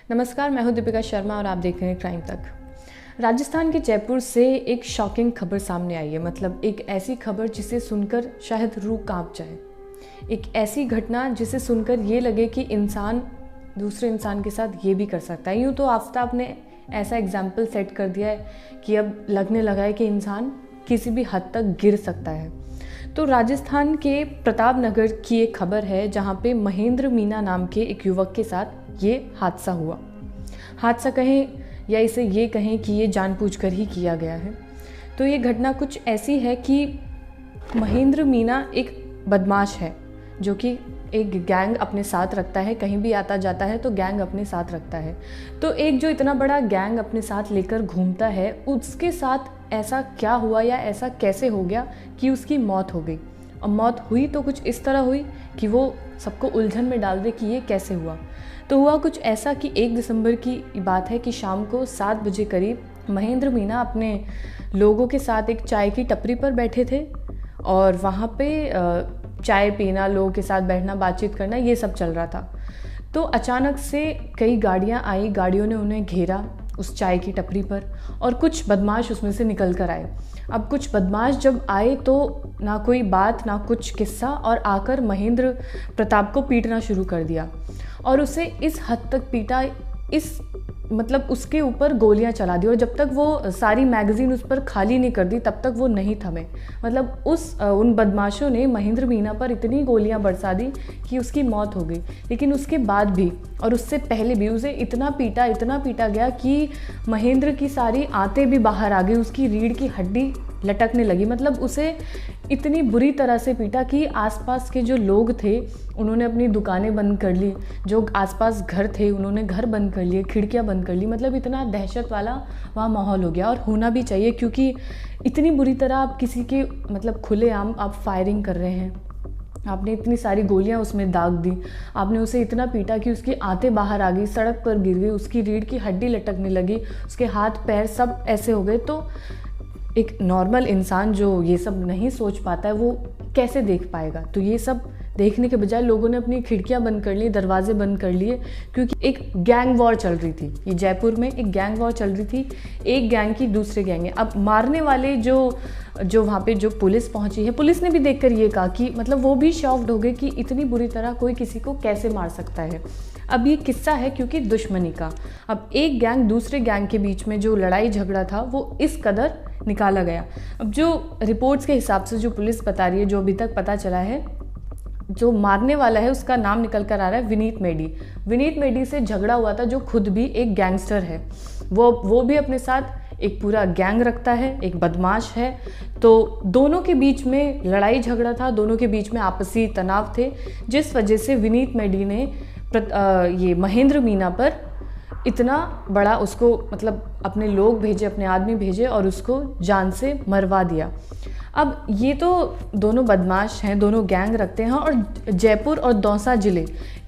नमस्कार, मैं हूं दीपिका शर्मा और आप देख रहे हैं क्राइम तक। राजस्थान के जयपुर से एक शॉकिंग खबर सामने आई है। मतलब एक ऐसी खबर जिसे सुनकर शायद रूह कांप जाए। एक ऐसी घटना जिसे सुनकर ये लगे कि इंसान दूसरे इंसान के साथ ये भी कर सकता है। यूँ तो आफताब ने ऐसा एग्जाम्पल सेट कर दिया है कि अब लगने लगा है कि इंसान किसी भी हद तक गिर सकता है। तो राजस्थान के प्रताप नगर की एक खबर है जहाँ पे महेंद्र मीना नाम के एक युवक के साथ ये हादसा हुआ। हादसा कहें या इसे ये कहें कि ये जानबूझकर ही किया गया है। तो ये घटना कुछ ऐसी है कि महेंद्र मीना एक बदमाश है जो कि एक गैंग अपने साथ रखता है। कहीं भी आता जाता है तो गैंग अपने साथ रखता है। तो एक जो इतना बड़ा गैंग अपने साथ लेकर घूमता है, उसके साथ ऐसा क्या हुआ या ऐसा कैसे हो गया कि उसकी मौत हो गई। और मौत हुई तो कुछ इस तरह हुई कि वो सबको उलझन में डाल दे कि ये कैसे हुआ। तो हुआ कुछ ऐसा कि 1 दिसंबर की बात है कि शाम को 7 बजे करीब महेंद्र मीना अपने लोगों के साथ एक चाय की टपरी पर बैठे थे और वहाँ पे चाय पीना, लोगों के साथ बैठना, बातचीत करना, ये सब चल रहा था। तो अचानक से कई गाड़ियाँ आई, गाड़ियों ने उन्हें घेरा उस चाय की टपरी पर और कुछ बदमाश उसमें से निकल कर आए। अब कुछ बदमाश जब आए तो ना कोई बात ना कुछ किस्सा और आकर महेंद्र प्रताप को पीटना शुरू कर दिया और उसे इस हद तक पीटा, मतलब उसके ऊपर गोलियां चला दी और जब तक वो सारी मैगज़ीन उस पर खाली नहीं कर दी तब तक वो नहीं थमे। मतलब उन बदमाशों ने महेंद्र मीना पर इतनी गोलियां बरसा दी कि उसकी मौत हो गई। लेकिन उसके बाद भी और उससे पहले भी उसे इतना पीटा गया कि महेंद्र की सारी आंतें भी बाहर आ गई, उसकी रीढ़ की हड्डी लटकने लगी। मतलब उसे इतनी बुरी तरह से पीटा कि आसपास के जो लोग थे उन्होंने अपनी दुकानें बंद कर ली, जो आसपास घर थे उन्होंने घर बंद कर लिए, खिड़कियां बंद कर ली। मतलब इतना दहशत वाला वहाँ माहौल हो गया और होना भी चाहिए क्योंकि इतनी बुरी तरह आप किसी के मतलब खुलेआम आप फायरिंग कर रहे हैं। आपने इतनी सारी गोलियां उसमें दाग दी, आपने उसे इतना पीटा कि उसकी आंतें बाहर आ गई, सड़क पर गिर गई, उसकी रीढ़ की हड्डी लटकने लगी, उसके हाथ पैर सब ऐसे हो गए। तो एक नॉर्मल इंसान जो ये सब नहीं सोच पाता है वो कैसे देख पाएगा। तो ये सब देखने के बजाय लोगों ने अपनी खिड़कियां बंद कर ली, दरवाजे बंद कर लिए क्योंकि एक गैंग वॉर चल रही थी। ये जयपुर में एक गैंग वॉर चल रही थी, एक गैंग की दूसरे गैंग है। अब मारने वाले जो वहाँ पे जो पुलिस पहुंची है, पुलिस ने भी देखकर ये कहा कि मतलब वो भी शॉक्ड हो गए कि इतनी बुरी तरह कोई किसी को कैसे मार सकता है। अब ये किस्सा है क्योंकि दुश्मनी का। अब एक गैंग दूसरे गैंग के बीच में जो लड़ाई झगड़ा था वो इस कदर निकाला गया। अब जो रिपोर्ट्स के हिसाब से जो पुलिस बता रही है, जो अभी तक पता चला है, जो मारने वाला है उसका नाम निकल कर आ रहा है विनीत मेडी। विनीत मेडी से झगड़ा हुआ था जो खुद भी एक गैंगस्टर है। वो भी अपने साथ एक पूरा गैंग रखता है, एक बदमाश है। तो दोनों के बीच में लड़ाई झगड़ा था, दोनों के बीच में आपसी तनाव थे, जिस वजह से विनीत मेडी ने ये महेंद्र मीना पर इतना बड़ा उसको मतलब अपने लोग भेजे, अपने आदमी भेजे और उसको जान से मरवा दिया। अब ये तो दोनों बदमाश हैं, दोनों गैंग रखते हैं और जयपुर और दौसा ज़िले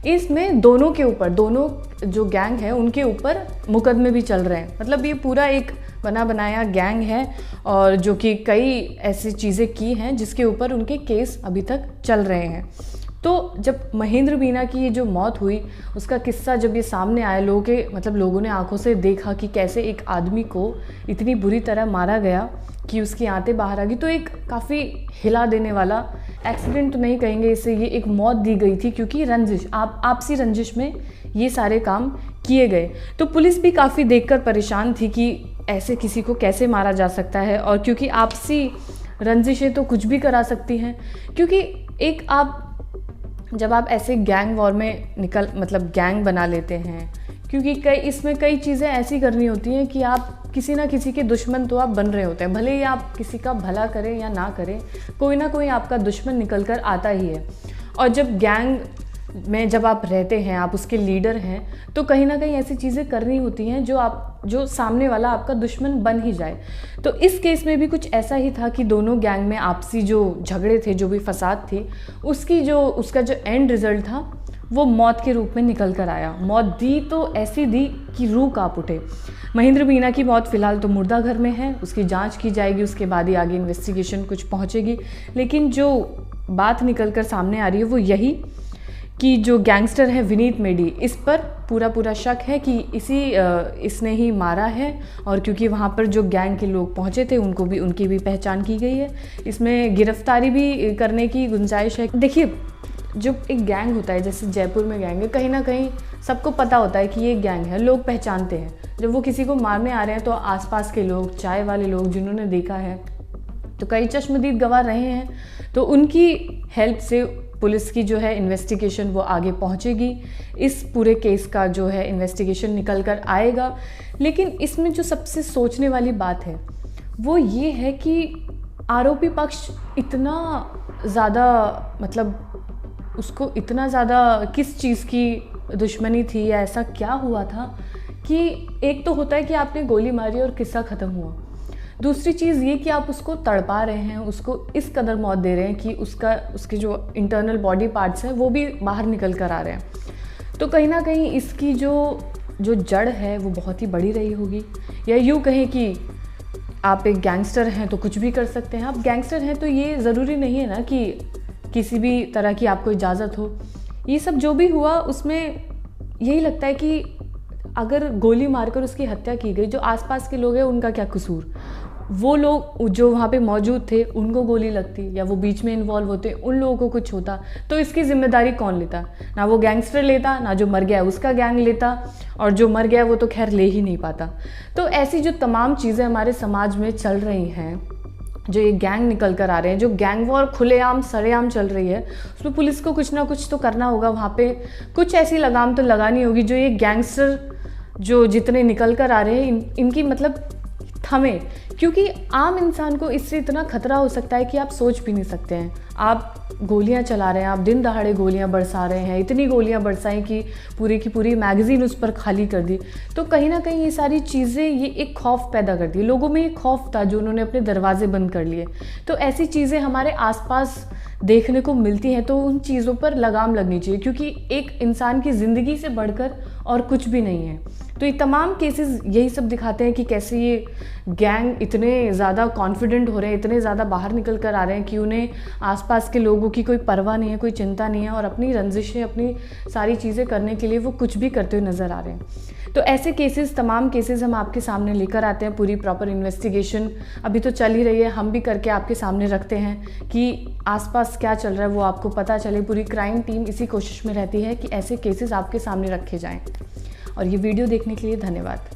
इसमें दोनों के ऊपर, दोनों जो गैंग है उनके ऊपर मुकदमे भी चल रहे हैं। मतलब ये पूरा एक बना बनाया गैंग है और जो कि कई ऐसी चीज़ें की हैं जिसके ऊपर उनके केस अभी तक चल रहे हैं। तो जब महेंद्र मीना की ये जो मौत हुई, उसका किस्सा जब ये सामने आया, लोगों ने आंखों से देखा कि कैसे एक आदमी को इतनी बुरी तरह मारा गया कि उसकी आंतें बाहर आ गई, तो एक काफ़ी हिला देने वाला एक्सीडेंट तो नहीं कहेंगे इसे, ये एक मौत दी गई थी क्योंकि आपसी रंजिश में ये सारे काम किए गए। तो पुलिस भी काफ़ी देखकर परेशान थी कि ऐसे किसी को कैसे मारा जा सकता है। और क्योंकि आपसी रंजिशें तो कुछ भी करा सकती हैं, क्योंकि एक जब आप ऐसे गैंग वॉर में मतलब गैंग बना लेते हैं, क्योंकि इसमें कई चीज़ें ऐसी करनी होती हैं कि आप किसी ना किसी के दुश्मन तो आप बन रहे होते हैं। भले ही आप किसी का भला करें या ना करें, कोई ना कोई आपका दुश्मन निकल कर आता ही है। और जब गैंग में जब आप रहते हैं, आप उसके लीडर हैं, तो कहीं ना कहीं ऐसी चीज़ें करनी होती हैं जो सामने वाला आपका दुश्मन बन ही जाए। तो इस केस में भी कुछ ऐसा ही था कि दोनों गैंग में आपसी जो झगड़े थे, जो भी फसाद थी, उसका जो एंड रिजल्ट था वो मौत के रूप में निकल कर आया। मौत दी तो ऐसी दी कि रूह कांप उठे। महेंद्र मीना की मौत फिलहाल तो मुर्दा घर में है, उसकी जांच की जाएगी, उसके बाद ही आगे इन्वेस्टिगेशन कुछ पहुंचेगी। लेकिन जो बात निकल कर सामने आ रही है वो यही कि जो गैंगस्टर है विनीत मेडी, इस पर पूरा शक है कि इसने ही मारा है। और क्योंकि वहाँ पर जो गैंग के लोग पहुँचे थे उनकी भी पहचान की गई है। इसमें गिरफ्तारी भी करने की गुंजाइश है। देखिए, जो एक गैंग होता है, जैसे जयपुर में गैंग है, कहीं ना कहीं सबको पता होता है कि ये गैंग है, लोग पहचानते हैं। जब वो किसी को मारने आ रहे हैं तो आसपास के लोग, चाय वाले लोग जिन्होंने देखा है, तो कई चश्मदीद गवाह रहे हैं, तो उनकी हेल्प से पुलिस की जो है इन्वेस्टिगेशन वो आगे पहुंचेगी। इस पूरे केस का जो है इन्वेस्टिगेशन निकल कर आएगा। लेकिन इसमें जो सबसे सोचने वाली बात है वो ये है कि आरोपी पक्ष इतना ज़्यादा, मतलब उसको इतना ज़्यादा किस चीज़ की दुश्मनी थी या ऐसा क्या हुआ था कि एक तो होता है कि आपने गोली मारी और किस्सा ख़त्म हुआ, दूसरी चीज़ ये कि आप उसको तड़पा रहे हैं, उसको इस कदर मौत दे रहे हैं कि उसके जो इंटरनल बॉडी पार्ट्स हैं वो भी बाहर निकल कर आ रहे हैं। तो कहीं ना कहीं इसकी जो जड़ है वो बहुत ही बड़ी रही होगी। या यूँ कहें कि आप एक गैंगस्टर हैं तो कुछ भी कर सकते हैं। आप गैंगस्टर हैं तो ये ज़रूरी नहीं है ना कि किसी भी तरह की आपको इजाज़त हो। ये सब जो भी हुआ उसमें यही लगता है कि अगर गोली मारकर उसकी हत्या की गई, जो आसपास के लोग हैं उनका क्या कसूर? वो लोग जो वहाँ पे मौजूद थे उनको गोली लगती या वो बीच में इन्वॉल्व होते, उन लोगों को कुछ होता, तो इसकी जिम्मेदारी कौन लेता? ना वो गैंगस्टर लेता, ना जो मर गया उसका गैंग लेता, और जो मर गया वो तो खैर ले ही नहीं पाता। तो ऐसी जो तमाम चीज़ें हमारे समाज में चल रही हैं, जो ये गैंग निकल कर आ रहे हैं, जो गैंग वॉर खुलेआम सरेआम चल रही है, उसमें पुलिस को कुछ ना कुछ तो करना होगा। वहाँ पे कुछ ऐसी लगाम तो लगानी होगी जो ये गैंगस्टर जो जितने निकल कर आ रहे हैं इनकी मतलब थमे। क्योंकि आम इंसान को इससे इतना खतरा हो सकता है कि आप सोच भी नहीं सकते हैं। आप गोलियां चला रहे हैं, आप दिन दहाड़े गोलियां बरसा रहे हैं, इतनी गोलियां बरसाई कि पूरी की पूरी मैगज़ीन उस पर खाली कर दी। तो कहीं ना कहीं ये सारी चीज़ें ये एक खौफ पैदा कर दी, लोगों में एक खौफ था जो उन्होंने अपने दरवाजे बंद कर लिए। तो ऐसी चीज़ें हमारे आसपास देखने को मिलती हैं, तो उन चीज़ों पर लगाम लगनी चाहिए, क्योंकि एक इंसान की ज़िंदगी से बढ़कर और कुछ भी नहीं है। तो ये तमाम केसेस यही सब दिखाते हैं कि कैसे ये गैंग इतने ज़्यादा कॉन्फिडेंट हो रहे हैं, इतने ज़्यादा बाहर निकल कर आ रहे हैं कि उन्हें आसपास के लोगों की कोई परवाह नहीं है, कोई चिंता नहीं है, और अपनी रंजिशें, अपनी सारी चीज़ें करने के लिए वो कुछ भी करते हुए नज़र आ रहे हैं। तो ऐसे केसेस, तमाम केसेस हम आपके सामने लेकर आते हैं। पूरी प्रॉपर इन्वेस्टिगेशन अभी तो चल ही रही है, हम भी करके आपके सामने रखते हैं कि आसपास क्या चल रहा है वो आपको पता चले। पूरी क्राइम टीम इसी कोशिश में रहती है कि ऐसे केसेस आपके सामने रखे जाएं। और ये वीडियो देखने के लिए धन्यवाद।